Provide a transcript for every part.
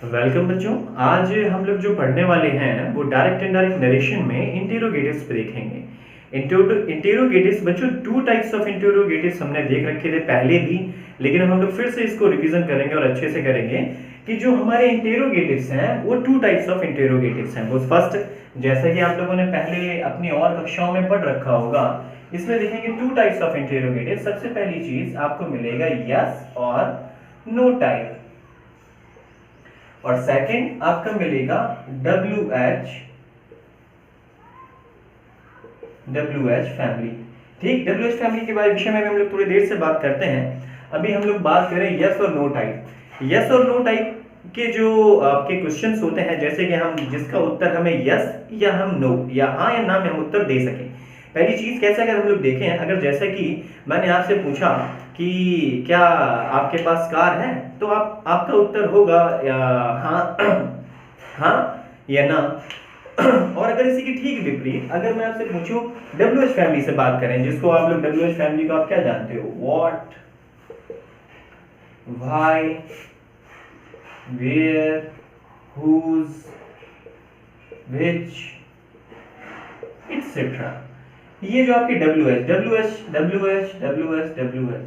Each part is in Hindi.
वेलकम बच्चों। आज हम लोग जो पढ़ने वाले हैं वो डायरेक्ट इनडायरेक्ट नरेशन में इंटेरोगेटिव्स पे देखेंगे। इंटेरोगेटिव्स बच्चों, टू टाइप्स ऑफ इंटेरोगेटिव्स हमने देख रखे थे पहले भी, लेकिन हम लोग फिर से इसको रिवीजन करेंगे और अच्छे से करेंगे कि जो हमारे इंटेरोगेटिव्स हैं वो टू टाइप्स ऑफ इंटेरोगेटिव्स हैं। वो फर्स्ट, जैसा कि आप लोगों ने पहले अपनी और कक्षाओं में पढ़ रखा होगा, इसमें देखेंगे टू टाइप्स ऑफ इंटेरोगेटिव। सबसे पहली चीज आपको मिलेगा यस और नो टाइप, और सेकंड आपका मिलेगा WH फैमिली। ठीक, WH फैमिली के बारे विषय में हम लोग थोड़ी देर से बात करते हैं। अभी हम लोग बात करें यस और नो टाइप। यस और नो टाइप के जो आपके क्वेश्चंस होते हैं, जैसे कि हम जिसका उत्तर हमें यस या हम नो या हाँ या ना में हम उत्तर दे सकें। पहली चीज कैसे, अगर हम लोग देखें, अगर जैसे कि मैंने आपसे पूछा कि क्या आपके पास कार है, तो आपका उत्तर होगा या हाँ हाँ या ना। और अगर इसी की ठीक विपरीत अगर मैं आपसे पूछूं WH फैमिली से बात करें, जिसको आप लोग WH फैमिली को आप क्या जानते हो, what, why, where, whose, which, etcetera. ये जो आपकी WH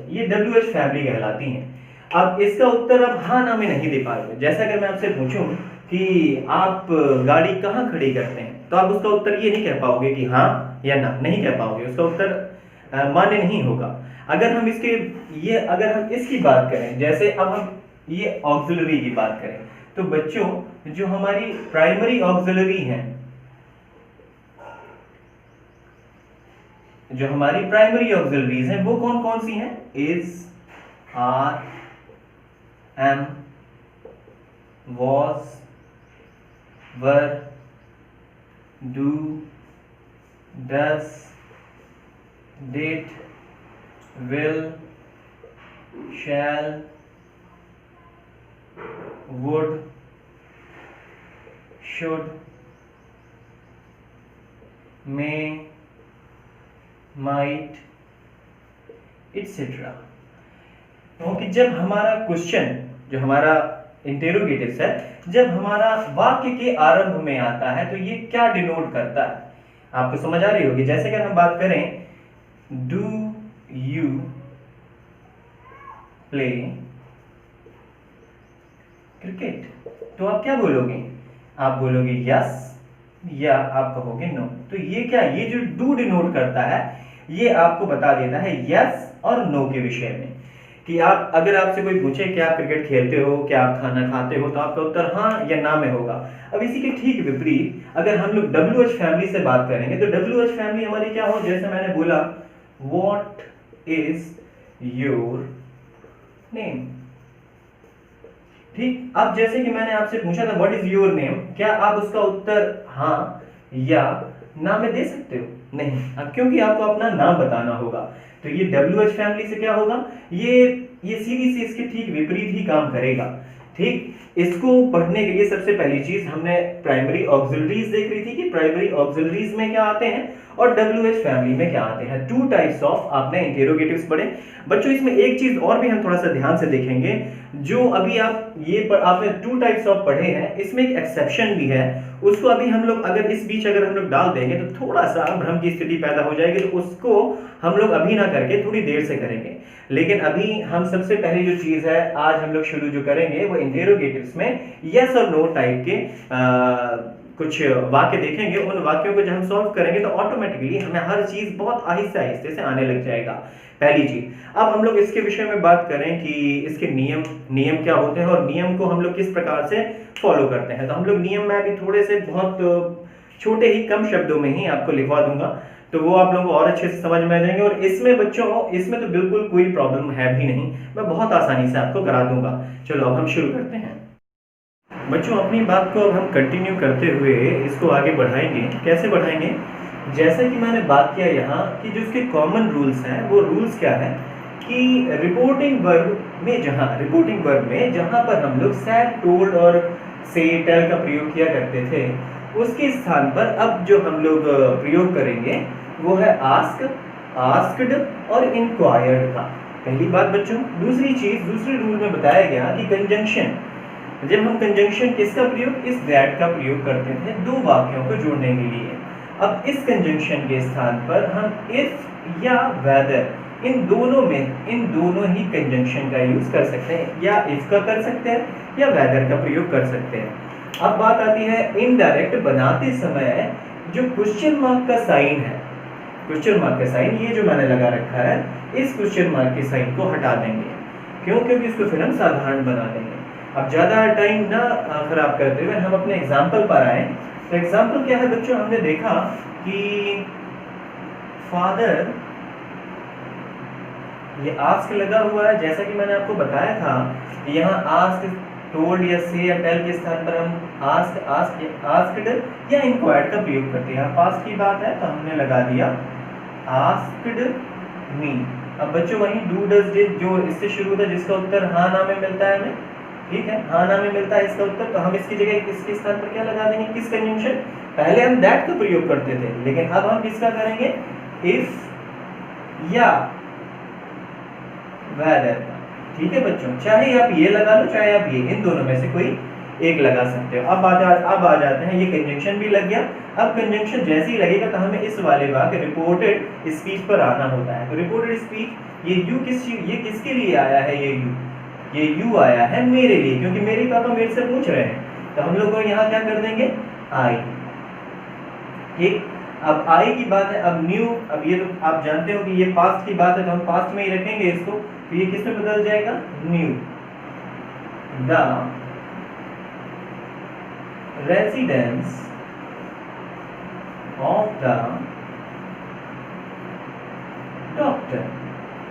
ये WH फैमिली कहलाती हैं। अब इसका उत्तर आप हाँ ना में नहीं दे पाओगे। जैसा अगर मैं आपसे पूछूं कि आप गाड़ी कहाँ खड़ी करते हैं, तो आप उसका उत्तर ये नहीं कह पाओगे कि हाँ या ना, नहीं कह पाओगे, उसका उत्तर मान्य नहीं होगा। अगर हम इसकी बात करें, जैसे अब हम ये ऑक्सिलरी की बात करें, तो बच्चों जो हमारी प्राइमरी ऑक्सिलरी है, जो हमारी प्राइमरी ऑक्सिलरीज हैं वो कौन कौन सी हैं, is, are, am, was, were, do, does, did, will, shall, would, should, may, might, etcetera. क्योंकि जब हमारा क्वेश्चन, जो हमारा इंटेरोगेटिव्स है, जब हमारा वाक्य के आरंभ में आता है, तो ये क्या डिनोट करता है, आपको समझ आ रही होगी। जैसे अगर हम बात करें डू यू प्ले क्रिकेट, तो आप क्या बोलोगे, आप बोलोगे यस या आप कहोगे नो। तो ये क्या, ये जो डू डिनोट करता है, ये आपको बता देता है यस और नो के विषय में, कि आप, अगर आपसे कोई पूछे कि आप क्रिकेट खेलते हो, क्या आप खाना खाते हो, तो आपका उत्तर हाँ या ना में होगा। अब इसी के ठीक विपरीत अगर हम लोग WH फैमिली से बात करेंगे, तो WH फैमिली हमारी क्या हो, जैसे मैंने बोला व्हाट इज योर नेम। ठीक, अब जैसे कि मैंने आपसे पूछा था व्हाट इज योर नेम, क्या आप उसका उत्तर हाँ या ना में दे सकते हो, नहीं। अब क्योंकि आपको अपना नाम बताना होगा, तो ये WH फैमिली से क्या होगा, ये सीधी सी इसके ठीक विपरीत ही काम करेगा। ठीक, इसको पढ़ने के लिए सबसे पहली चीज हमने प्राइमरी ऑक्सिलरीज देख रही थी कि प्राइमरी ऑक्सिलरीज में क्या आते हैं और WH फैमिली में क्या आते हैं। टू टाइप्स ऑफ आपने इंटेरोगेटिव्स पढ़े बच्चों। इसमें एक चीज और भी हम थोड़ा सा ध्यान से देखेंगे, जो अभी आपने टू टाइप्स ऑफ पढ़े हैं, इसमें एक एक्सेप्शन भी है, उसको अभी हम लोग अगर इस बीच अगर हम लोग डाल देंगे तो थोड़ा सा भ्रम की स्थिति पैदा हो जाएगी, तो उसको हम लोग अभी ना करके थोड़ी देर से करेंगे। लेकिन अभी हम सबसे पहले जो चीज है आज हम लोग शुरू जो करेंगे वो इंटेरोगेटिव्स में यस और नो टाइप के कुछ वाक्य देखेंगे। उन वाक्यों को जब हम सॉल्व करेंगे तो ऑटोमेटिकली हमें हर चीज बहुत आहिस्ते आहिस्ते से आने लग जाएगा। पहली चीज, अब हम लोग इसके विषय में बात करें कि इसके नियम क्या होते हैं और नियम को हम लोग किस प्रकार से फॉलो करते हैं। तो हम लोग नियम में अभी थोड़े से बहुत छोटे ही कम शब्दों में ही आपको लिखवा दूंगा, तो वो आप लोगों को और अच्छे से समझ में आ जाएंगे। और इसमें बच्चों, इसमें तो बिल्कुल कोई प्रॉब्लम है भी नहीं, मैं बहुत आसानी से आपको करा दूंगा। चलो अब हम शुरू करते हैं बच्चों। अपनी बात को अब हम कंटिन्यू करते हुए इसको आगे बढ़ाएंगे। कैसे बढ़ाएंगे, जैसे कि मैंने बात किया यहाँ कि जो इसके कॉमन रूल्स हैं, वो रूल्स क्या है कि रिपोर्टिंग वर्ब में जहाँ पर हम लोग सैड, टोल्ड और से, टेल का प्रयोग किया करते थे, उसके स्थान पर अब जो हम लोग प्रयोग करेंगे वो है आस्क, आस्क्ड और इंक्वायर्ड का। पहली बात बच्चों। दूसरी चीज, दूसरे रूल में बताया गया कि कंजंक्शन जब हम कंजंक्शन किसका प्रयोग, इस दैट का प्रयोग करते थे दो वाक्यों को जोड़ने के लिए। अब इस कंजंक्शन के स्थान पर हम इफ या वेदर इन दोनों ही कंजंक्शन का यूज कर सकते हैं, या इफ का कर सकते हैं या वेदर का प्रयोग कर सकते हैं। अब बात आती है इनडायरेक्ट बनाते समय जो क्वेश्चन मार्क का साइन है, क्वेश्चन मार्क का साइन ये जो मैंने लगा रखा है, इस क्वेश्चन मार्क के साइन को हटा देंगे। क्यों? क्योंकि इसको फिर हम साधारण बना देंगे। अब ज्यादा टाइम ना खराब करते हुए हम अपने एग्जाम्पल पर आए। तो एग्जाम्पल क्या है बच्चों, हमने देखा कि फादर, ये आस्क लगा हुआ है, जैसा कि मैंने आपको बताया था यहाँ आस्क, टोल्ड या से या टेल के स्थान पर हम आस्क्ड या इंक्वायर्ड का प्रयोग करते हैं। पास्ट की बात है तो हमने लगा दिया आस्क्ड मी। अब बच्चों वही डू डज डिड जो इससे शुरू होता है, जिसका उत्तर हाँ ना में मिलता है हमें, ठीक है, हाँ ना में मिलता है इसका उत्तर, तो हम इसकी जगह इसके स्थान पर क्या लगा देंगे, किस कंजंक्शन। पहले हम दैट का प्रयोग करते थे, लेकिन अब हम किसका करेंगे, इफ या वेदर का। ठीक है बच्चों, चाहे आप ये लगा लो चाहे आप ये, इन दोनों में से कोई एक लगा सकते हो। अब आ जाते हैं, ये कंजंक्शन भी लग गया। अब कंजंक्शन जैसे ही लगेगा तो हमें इस वाले वाक्य रिपोर्टेड स्पीच पर आना होता है। तो रिपोर्टेड स्पीच, ये किसके लिए आया है, ये यू आया है मेरे लिए, क्योंकि मेरे पापा मेरे से पूछ रहे हैं। तो हम लोग को यहाँ क्या कर देंगे, आई। ठीक, अब आई की बात है, अब न्यू, अब ये तो आप जानते हो कि ये पास्ट की बात है तो हम पास्ट में ही रखेंगे इसको, तो ये किस में बदल जाएगा, new. The residence of the doctor.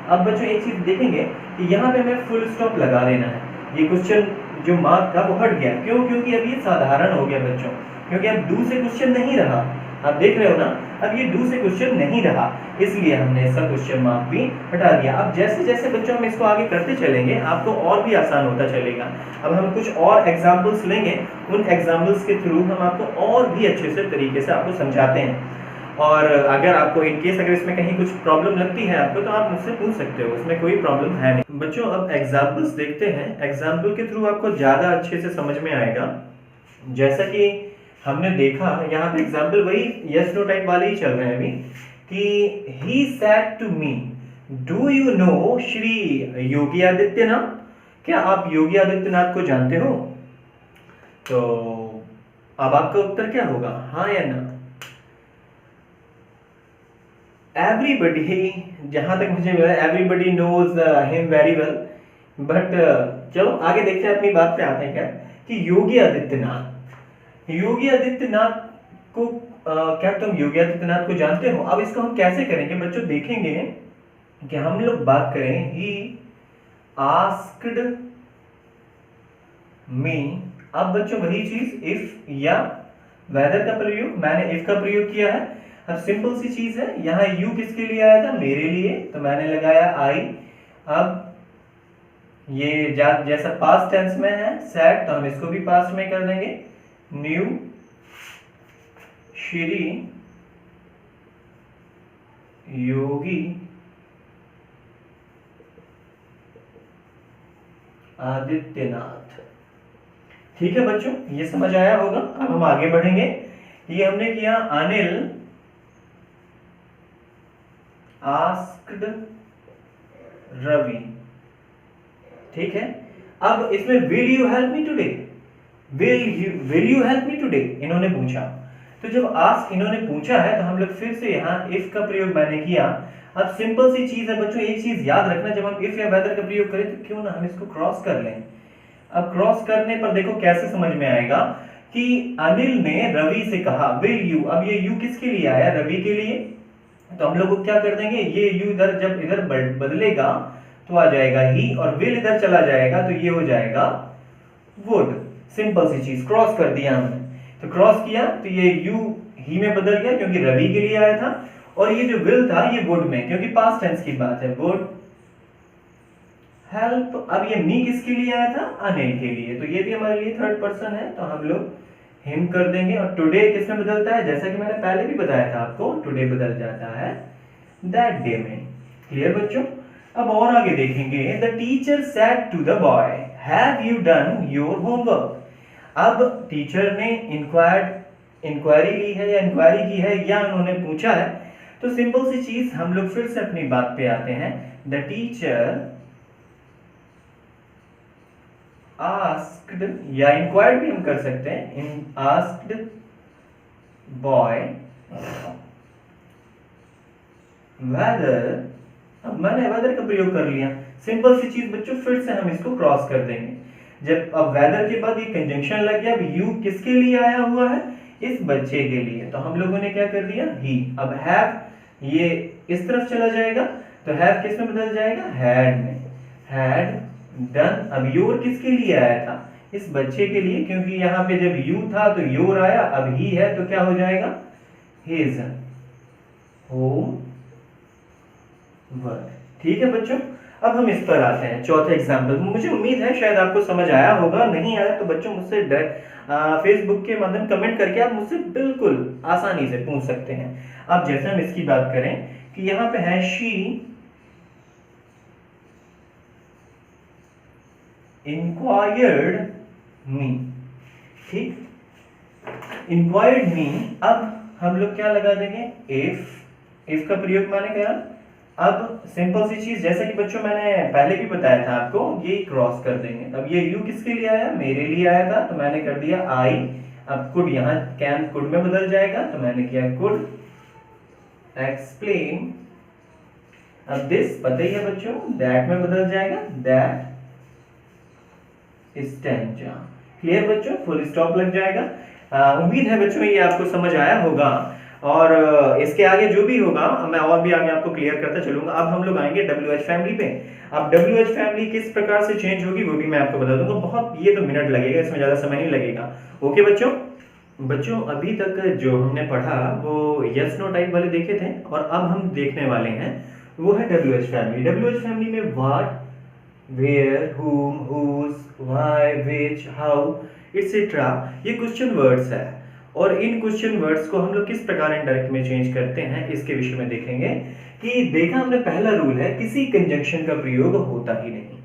अब बच्चों एक चीज देखेंगे कि यहाँ पे हमें फुल स्टॉप लगा देना है। ये क्वेश्चन जो मार्क था वो हट गया, क्यों? क्योंकि अब ये साधारण हो गया बच्चों, क्योंकि अब डू से क्वेश्चन नहीं रहा। आप देख रहे हो ना, अब ये डू से क्वेश्चन नहीं रहा, इसलिए हमने इसका क्वेश्चन मार्क भी हटा दिया। अब जैसे जैसे बच्चों हम इसको आगे करते चलेंगे आपको और भी आसान होता चलेगा। अब हम कुछ और एग्जाम्पल्स लेंगे, उन एग्जाम्पल्स के थ्रू हम आपको और भी अच्छे से तरीके से आपको समझाते हैं। और अगर आपको इन केस अगर इसमें कहीं कुछ प्रॉब्लम लगती है आपको, तो आप मुझसे पूछ सकते हो, उसमें कोई प्रॉब्लम है नहीं। बच्चों अब एग्जाम्पल्स देखते हैं, एग्जाम्पल के थ्रू आपको ज़्यादा अच्छे से समझ में आएगा। जैसा कि हमने देखा यहाँ पे एग्जाम्पल वही यस नो टाइप वाले ही चल रहे हैं अभी, कि he said to me do you know Shri Yogi Adityanath, क्या आप योगी आदित्यनाथ को जानते हो? तो अब आपका उत्तर क्या होगा, हाँ या ना। एवरीबडी, जहां तक मुझे मिला everybody knows him very well, but चलो आगे देखते हैं, अपनी बात पे आते हैं। क्या कि योगी आदित्यनाथ को क्या तुम योगी आदित्यनाथ को जानते हो? अब इसको हम कैसे करेंगे बच्चों, देखेंगे कि हम लोग बात करें ही आस्क्ड मी। अब बच्चों वही चीज इफ या वेदर का प्रयोग, मैंने इफ का प्रयोग किया है। अब सिंपल सी चीज है, यहाँ यू किसके लिए आया था, मेरे लिए, तो मैंने लगाया आई। अब ये जैसा पास्ट टेंस में है सेड, तो हम इसको भी पास्ट में कर देंगे, न्यू श्री योगी आदित्यनाथ। ठीक है बच्चों, ये समझ आया होगा। अब हम आगे बढ़ेंगे। ये हमने किया अनिल आस्क्ड रवि, ठीक है। अब इसमें will you help me today, will you help me today इन्होंने पूछा। तो जब आस्क इन्होंने पूछा है तो हम लोग फिर से यहाँ इफ का प्रयोग मैंने किया। अब सिंपल सी चीज है बच्चों, एक चीज याद रखना, जब हम इफ या वेदर का प्रयोग करें तो क्यों ना हम इसको क्रॉस कर लें। अब क्रॉस करने पर देखो कैसे समझ में आएगा कि अनिल ने रवि से कहा विल यू। अब ये यू किसके लिए आया, रवि के लिए, तो हम लोग को क्या कर देंगे, ये यू इधर जब इधर बदलेगा तो आ जाएगा ही, और विल इधर चला जाएगा तो ये हो जाएगा वुड। सिंपल सी चीज, क्रॉस कर दिया हमने। तो क्रॉस किया तो ये यू ही में बदल गया क्योंकि रवि के लिए आया था, और ये जो विल था ये वुड में, क्योंकि पास्ट टेंस की बात है, वुड हेल्प। अब ये मी किसके लिए आया था, अनिल के लिए, तो ये भी हमारे लिए थर्ड पर्सन है, तो हम लोग हिम कर देंगे। और टुडे किस में बदलता है, जैसा कि मैंने पहले भी बताया था आपको, टुडे बदल जाता है दैट डे में। क्लियर बच्चों। अब और आगे देखेंगे, the teacher said to the boy have you done your homework? अब टीचर ने इंक्वायरी ली है या इंक्वायरी की है या उन्होंने पूछा है, तो सिंपल सी चीज हम लोग फिर से अपनी बात पे आते हैं। द टीचर आस्क्ड, या इंक्वायर्ड भी हम कर सकते हैं, आस्क्ड बॉय वेदर। अब मैंने वेदर का प्रयोग कर लिया, सिंपल सी चीज बच्चों, फिर से हम इसको क्रॉस कर देंगे। जब अब वेदर के बाद ये कंजंक्शन लग गया, अब यू किसके लिए आया हुआ है? इस बच्चे के लिए, तो हम लोगों ने क्या कर दिया? ही। अब हैव ये इस तरफ चला जाएगा, तो हैव किस में बदल जाएगा? हैड में। Had done. अब योर किसके लिए आया था? इस बच्चे के लिए, क्योंकि यहाँ पे जब यू था तो योर आया, अब ही है तो क्या हो जाएगा? His home work. ठीक है बच्चों, अब हम इस पर आते हैं चौथे एग्जाम्पल। मुझे उम्मीद है शायद आपको समझ आया होगा, नहीं आया तो बच्चों मुझसे फेसबुक के माध्यम कमेंट करके आप मुझसे बिल्कुल आसानी से पूछ सकते हैं। अब जैसे हम इसकी बात करें कि यहाँ पे है शी इंक्वायर्ड मी, ठीक, इंक्वायर्ड मी। अब हम लोग क्या लगा देंगे? इफ का प्रयोग मैंने किया। अब सिंपल सी चीज, जैसे कि बच्चों मैंने पहले भी बताया था आपको, ये क्रॉस कर देंगे। अब ये यू किसके लिए आया? मेरे लिए आया था, तो मैंने कर दिया आई। अब कुड यहाँ कैन कुड में बदल जाएगा, तो मैंने किया कुड एक्सप्लेन। अब दिस पता ही है बच्चों, दैट में बदल जाएगा, दैट स्टैंजा। क्लियर बच्चों, फुल स्टॉप लग जाएगा। उम्मीद है बच्चों ये आपको समझ आया होगा, और इसके आगे जो भी होगा मैं और भी आगे आपको क्लियर करता चलूंगा। अब हम लोग आएंगे WH फैमिली पे। अब WH फैमिली किस प्रकार से चेंज होगी वो भी मैं आपको बता दूंगा। बहुत ये तो मिनट लगेगा, इसमें ज्यादा समय नहीं लगेगा। ओके बच्चों अभी तक जो हमने पढ़ा वो यस नो टाइप वाले देखे थे, और अब हम देखने वाले हैं वो है WH फैमिली। WH फैमिली में what, where, whom, whose, why, which, how, etc. ये क्वेश्चन वर्ड्स है, और इन क्वेश्चन वर्ड्स को हम लोग किस प्रकार इनडायरेक्ट में चेंज करते हैं इसके विषय में देखेंगे। कि देखा हमने पहला रूल है, किसी कंजंक्शन का प्रयोग होता ही नहीं,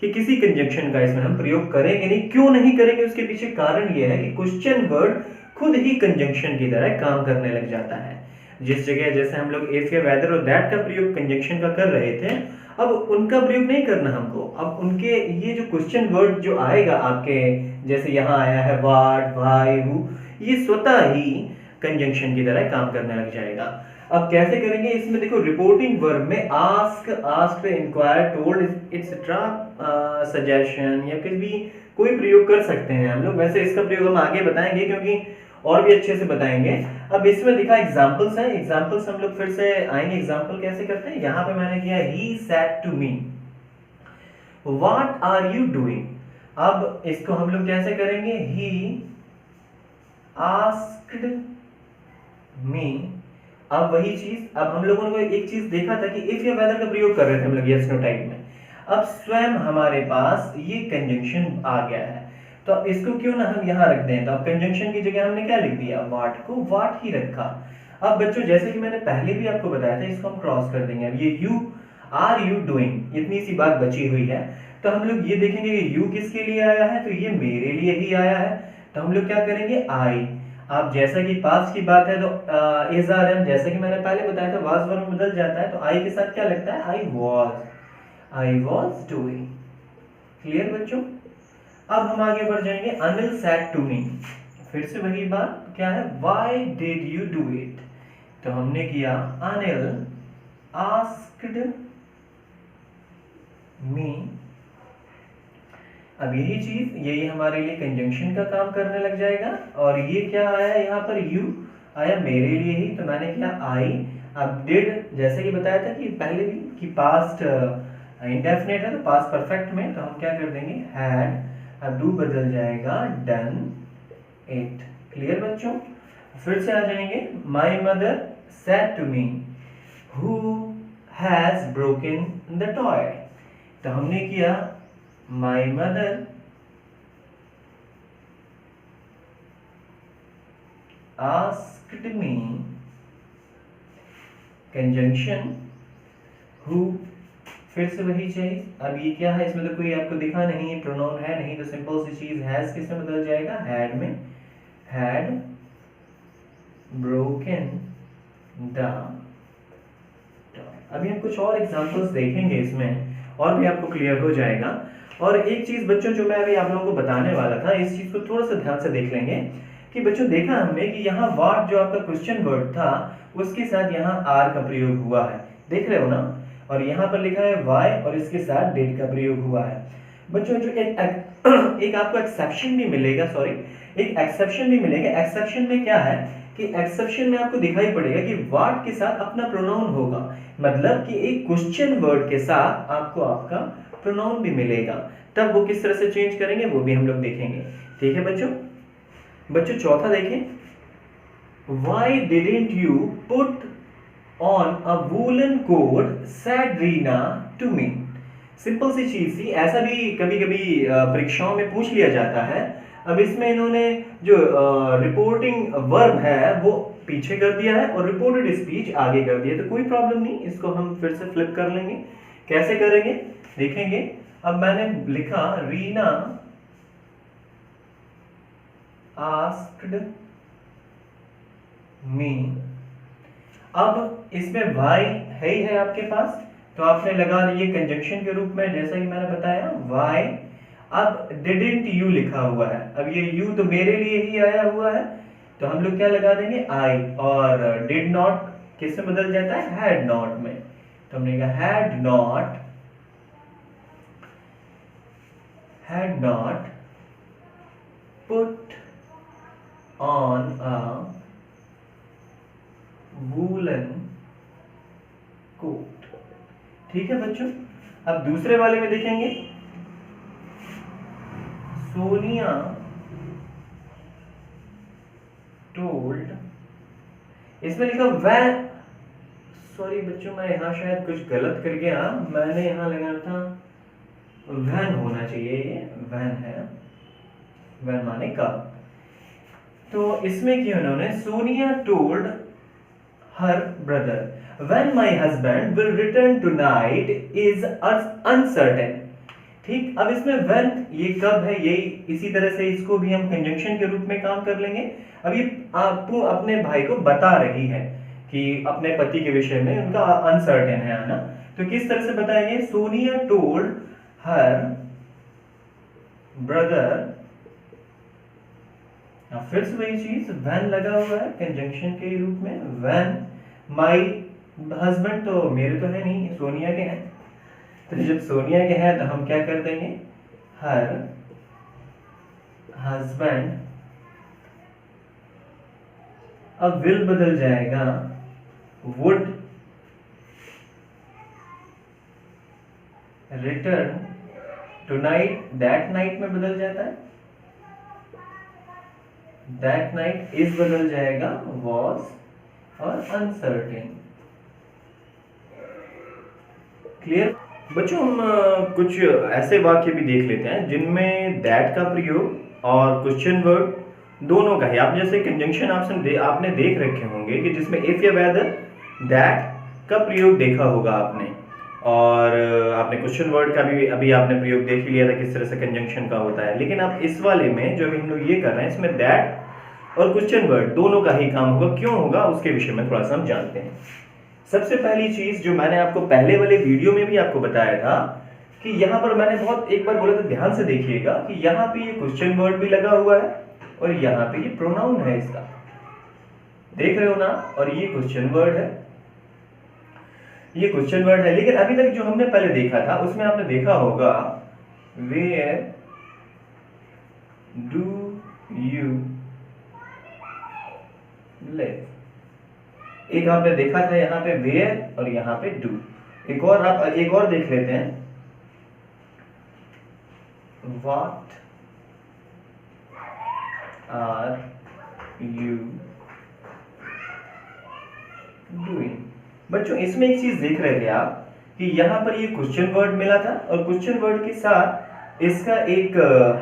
कि किसी कंजंक्शन का इसमें हम प्रयोग करेंगे नहीं। क्यों नहीं करेंगे? उसके पीछे कारण यह है कि क्वेश्चन वर्ड खुद ही कंजंक्शन की तरह काम करने लग जाता है। जिस जगह जैसे हम लोग इफ या वेदर और दैट का प्रयोग कंजंक्शन का कर रहे थे, अब उनका प्रयोग नहीं करना हमको। अब उनके ये जो क्वेश्चन वर्ड जो आएगा आपके, जैसे यहाँ आया है व्हाट, व्हाई, हु, ये स्वतः ही कंजंक्शन की तरह काम करने लग जाएगा। अब कैसे करेंगे? इसमें देखो रिपोर्टिंग वर्ब में ask, asked, inquire, told, etcetera, suggestion या कुछ भी कोई प्रयोग कर सकते हैं हम लोग। वैसे इसका प्रयोग हम आगे बताएंगे क्योंकि और भी अच्छे से बताएंगे। अब इसमें दिखा एग्जांपल्स हैं, एग्जांपल्स हम लोग फिर से आएंगे। एग्जांपल कैसे करते हैं? यहाँ पे मैंने किया he said to me what are you doing. अब इसको हम लोग कैसे करेंगे? He asked me. अब वही चीज, अब हम लोगों ने एक चीज देखा था कि इफ या वेदर का प्रयोग कर रहे थे हम लोग यस नो टाइप में। अब स्वयं हमारे पास ये कंजंक्शन आ गया है, तो अब इसको क्यों ना हम यहाँ रख दें। तो अब कंजंक्शन की जगह हमने क्या लिख दिया? वाट को वाट ही रखा। अब बच्चों जैसे कि मैंने पहले भी आपको बताया था, इसको हम क्रॉस कर देंगे। अब ये यू आर यू डूइंग, इतनी सी बात बची हुई है, तो हम लोग ये देखेंगे कि यू किसके लिए आया है, तो ये मेरे लिए ही आया है, तो हम लोग क्या करेंगे? आई। अब जैसा कि पास्ट की बात है तो इज आर एम, जैसे कि मैंने पहले बताया था वाज वर्ब में बदल जाता है, तो आई के साथ क्या लगता है? I was doing. क्लियर बच्चों? अब हम आगे बढ़ जाएंगे। अनिल सेड टू मी, फिर से वही बात क्या है? Why did you do it, तो हमने किया अनिल आस्क्ड मी। अब यही चीज, यही हमारे लिए कंजंक्शन का काम करने लग जाएगा, और ये क्या आया यहाँ पर? यू आया मेरे लिए ही, तो मैंने किया आई। अब डिड जैसे कि बताया था कि पहले भी कि पास्ट इंडेफिनिट है, तो पास्ट परफेक्ट में तो हम क्या कर देंगे? हैड। अब डू बदल जाएगा डन इट। क्लियर बच्चों? फिर से आ जाएंगे। My mother said to me who has broken the toy, तो हमने किया my mother asked me, conjunction who, फिर से वही चीज, अब ये क्या है, इसमें तो कोई आपको दिखा नहीं है, प्रोनाउन है नहीं, तो सिंपल सी चीज हैज किस में बदल जाएगा, हैड में, हैड ब्रोकन द। अभी हम कुछ और एग्जांपल्स देखेंगे इसमें, और भी आपको क्लियर हो जाएगा। और एक चीज बच्चों जो मैं अभी आप लोगों को बताने वाला था, इस चीज को थोड़ा सा ध्यान से देख लेंगे कि बच्चों देखा हमने कि यहाँ व्हाट जो आपका क्वेश्चन वर्ड था उसके साथ यहाँ आर का प्रयोग हुआ है, देख रहे हो ना, और यहाँ पर लिखा है वाई और इसके साथ डेट का प्रयोग हुआ है। बच्चों जो एक आपको एक्सेप्शन भी मिलेगा, सॉरी एक एक्सेप्शन भी मिलेगा। एक्सेप्शन में क्या है कि एक्सेप्शन में आपको दिखाई पड़ेगा कि व्हाट के साथ अपना प्रोनाउन होगा, मतलब कि एक क्वेश्चन वर्ड के साथ आपको आपका प्रोनाउन भी मिलेगा। तब वो किस तरह से चेंज करेंगे वो भी हम लोग देखेंगे, ठीक है बच्चों। बच्चों चौथा देखें, Why didn't you put on a woolen coat, said Reena to me? Simple सी चीज थी, ऐसा भी कभी कभी परीक्षाओं में पूछ लिया जाता है। अब इसमें इन्होंने जो रिपोर्टिंग वर्ब है वो पीछे कर दिया है और रिपोर्टेड स्पीच आगे कर दिया, तो कोई प्रॉब्लम नहीं, इसको हम फिर से फ्लिप कर लेंगे। कैसे करेंगे देखेंगे। अब मैंने लिखा रीना आस्क्ड मी, अब इसमें वाई है ही है आपके पास, तो आपने लगा दिए कंजंक्शन के रूप में, जैसा कि मैंने बताया वाई। अब डिडंट यू लिखा हुआ है, अब ये यू तो मेरे लिए ही आया हुआ है, तो हम लोग क्या लगा देंगे आई, और डिड नॉट किस में बदल जाता है, हैड नॉट में, तो हमने कहा had not put on a woollen coat, ठीक है बच्चों। अब दूसरे वाले में देखेंगे, सोनिया टोल्ड, इसमें लिखा वैन, सॉरी बच्चों मैं यहां शायद कुछ गलत कर गया, मैंने यहां लगाया था वैन होना चाहिए, ये वैन है, वैन माने कब। तो इसमें क्या उन्होंने, Sonia told her brother when my husband will return tonight is uncertain, ठीक। अब इसमें when ये कब है, यही इसी तरह से इसको भी हम कंजंक्शन के रूप में काम कर लेंगे। अब ये आपको अपने भाई को बता रही है कि अपने पति के विषय में उनका अनसर्टेन है ना, तो किस तरह से बताएंगे, सोनिया टोल्ड हर ब्रदर, फिर से वही चीज when लगा हुआ है कंजंक्शन के रूप में, when my husband तो मेरे तो है नहीं, सोनिया के हैं, तो जब सोनिया के हैं तो हम क्या कर देंगे, her husband, अब will बदल जाएगा would return tonight, that night में बदल जाता है, that night is बदल जाएगा was और uncertain, क्लियर बच्चों। हम कुछ ऐसे वाक्य भी देख लेते हैं जिनमें that का प्रयोग और क्वेश्चन वर्ड दोनों का है। आप जैसे कंजंक्शन आपने देख रखे होंगे कि जिसमें if या whether that का प्रयोग देखा होगा आपने, और आपने क्वेश्चन वर्ड का भी अभी आपने प्रयोग देख ही लिया था किस तरह से कंजंक्शन का होता है। लेकिन अब इस वाले में जो अभी हम लोग ये कर रहे हैं, इसमें दैट और क्वेश्चन वर्ड दोनों का ही काम होगा। क्यों होगा उसके विषय में थोड़ा सा हम जानते हैं। सबसे पहली चीज जो मैंने आपको पहले वाले वीडियो में भी आपको बताया था कि यहाँ पर मैंने बहुत एक बार बोला था, ध्यान से देखिएगा कि यहाँ पे ये क्वेश्चन वर्ड भी लगा हुआ है और यहाँ पे ये प्रोनाउन है इसका, देख रहे हो ना, और ये क्वेश्चन वर्ड है, ये क्वेश्चन वर्ड है। लेकिन अभी तक जो हमने पहले देखा था उसमें आपने देखा होगा वेयर डू यू लिव, एक आपने देखा था यहाँ पे वेयर और यहाँ पे डू। एक और देख लेते हैं, व्हाट आर यू डूइंग। बच्चों इसमें एक चीज देख रहे थे आप कि यहाँ पर ये क्वेश्चन वर्ड मिला था और क्वेश्चन वर्ड के साथ इसका एक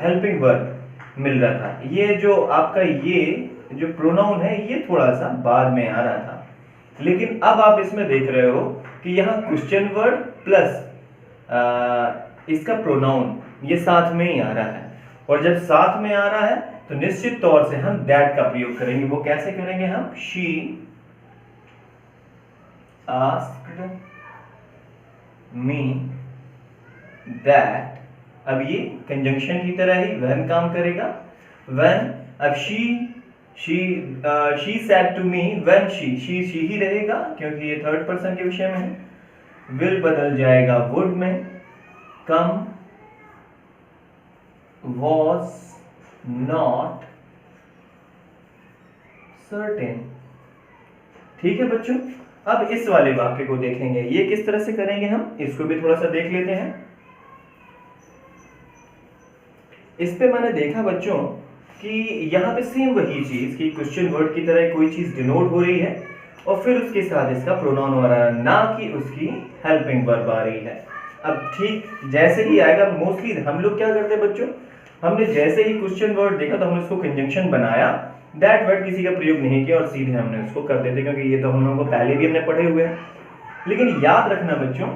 हेल्पिंग वर्ब मिल रहा था। ये जो आपका ये जो प्रोनाउन है ये थोड़ा सा बाद में आ रहा था, लेकिन अब आप इसमें देख रहे हो कि यहाँ क्वेश्चन वर्ड प्लस इसका प्रोनाउन ये साथ में ही आ रहा है, और जब साथ में आ रहा है तो निश्चित तौर से हम दैट का प्रयोग करेंगे। वो कैसे करेंगे हम? She asked me that. अब ये कंजंक्शन की तरह ही व्हेन काम करेगा। व्हेन, अब she said to me when she ही रहेगा क्योंकि ये थर्ड पर्सन के विषय में है। विल बदल जाएगा वुड में। कम was not certain। ठीक है बच्चों, अब इस वाले वाक्य को देखेंगे, ये किस तरह से करेंगे हम, इसको भी थोड़ा सा देख लेते हैं। इस पे मैंने देखा बच्चों कि यहाँ पे सेम वही चीज कि क्वेश्चन वर्ड की तरह कोई चीज डिनोट हो रही है और फिर उसके साथ इसका प्रोनाउन हो रहा है, ना कि उसकी हेल्पिंग वर्ब आ रही है। अब ठीक जैसे ही आएगा, मोस्टली हम लोग क्या करते हैं बच्चों, हमने जैसे ही क्वेश्चन वर्ड देखा तो हमने उसको कंजंक्शन बनाया, दैट वर्ड किसी का प्रयोग नहीं किया और सीधे हमने उसको कर देते, क्योंकि ये तो हम लोगों को पहले भी हमने पढ़े हुए हैं। लेकिन याद रखना बच्चों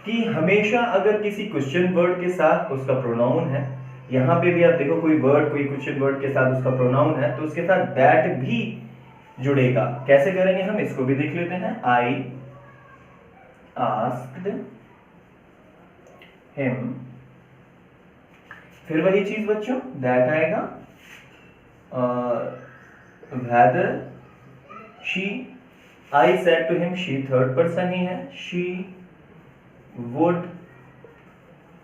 कि हमेशा अगर किसी क्वेश्चन वर्ड के साथ उसका प्रोनाउन है, यहाँ पे भी आप देखो कोई वर्ड, कोई क्वेश्चन वर्ड के साथ उसका प्रोनाउन है तो उसके साथ दैट भी जुड़ेगा। कैसे करेंगे हम, इसको भी देख लेते हैं। आई आस्क्ड हिम, फिर वही चीज बच्चों, दैट आएगा। Whether she, I said to him, she third person ही है। She would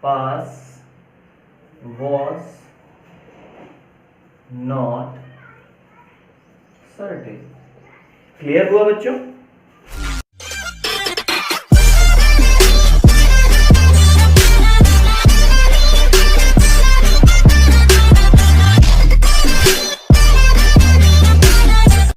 pass was not certain। Clear हुआ बच्चों?